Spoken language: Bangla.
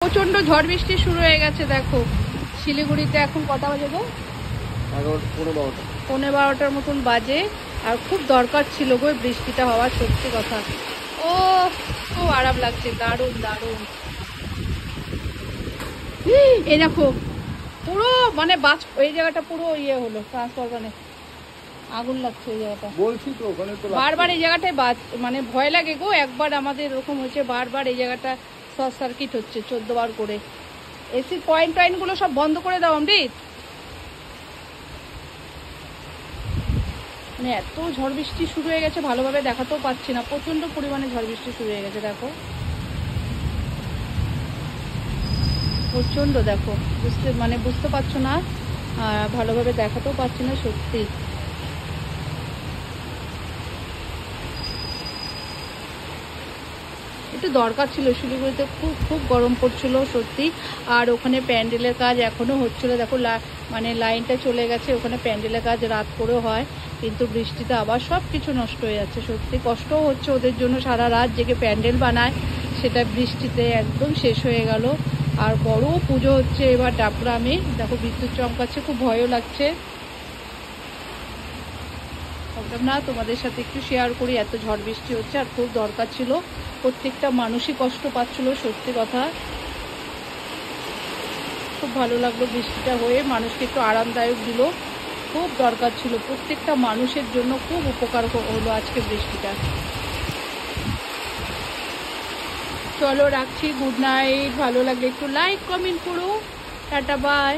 প্রচন্ড ঝড় বৃষ্টি শুরু হয়ে গেছে। দেখো শিলিগুড়িতে এখন কটা বাজে গো? 11:15 মতন বাজে। আর খুব দরকার ছিল গো বৃষ্টিটা হওয়া, সত্যি কথা। ও খুব আরাম লাগছে, দারুণ দারুণ। এই দেখো পুরো মানে বাস, এই জায়গাটা পুরো ইয়ে হলো, ট্রান্সফরমারে আগুন লাগছে এই জায়গাটা। বলছি তো ওখানে তো বারবার এই জায়গাটায় মানে ভয় লাগে গো। একবার আমাদের এরকম হয়েছে, বারবার এই জায়গাটা শর্ট সার্কিট হচ্ছে 14 বার করে। এসির পয়েন্ট গুলো সব বন্ধ করে দাও অমৃত। মানে এত ঝড় বৃষ্টি শুরু হয়ে গেছে, ভালোভাবে দেখাতেও পাচ্ছি না, প্রচন্ড পরিমাণে ঝড় বৃষ্টি শুরু হয়ে গেছে। দেখো প্রচন্ড, দেখো বুঝতে পারছো না, আর ভালোভাবে দেখাতেও পাচ্ছি না সত্যি। একটু দরকার ছিল, শিলিগুড়িতে খুব খুব গরম পড়ছিল সত্যি। আর ওখানে প্যান্ডেলের কাজ এখনো হচ্ছিল। দেখো মানে লাইনটা চলে গেছে, ওখানে প্যান্ডেলের কাজ রাত করেও হয়, কিন্তু বৃষ্টিতে আবার সব কিছু নষ্ট হয়ে যাচ্ছে। সত্যি কষ্টও হচ্ছে ওদের জন্য, সারা রাত জেগে প্যান্ডেল বানায়, সেটা বৃষ্টিতে একদম শেষ হয়ে গেল। আর বড় পুজো হচ্ছে এবার ডাবগ্রামে, দেখো বিদ্যুৎ চমকাচ্ছে, খুব ভয়ও লাগছে। ভাবলাম না তোমাদের সাথে একটু শেয়ার করি, এত ঝড় বৃষ্টি হচ্ছে আর খুব দরকার ছিল। প্রত্যেকটা মানুষই কষ্ট পাচ্ছিল, সত্যি কথা। খুব ভালো লাগলো বৃষ্টিটা হয়ে, মানুষকে একটু আরামদায়ক দিল, খুব দরকার ছিল। প্রত্যেকটা মানুষের জন্য খুব উপকার হলো আজকে বৃষ্টিটা। চলো রাখছি, গুড নাইট। ভালো লাগলে একটু লাইক কমেন্ট করো, টাটা বাই।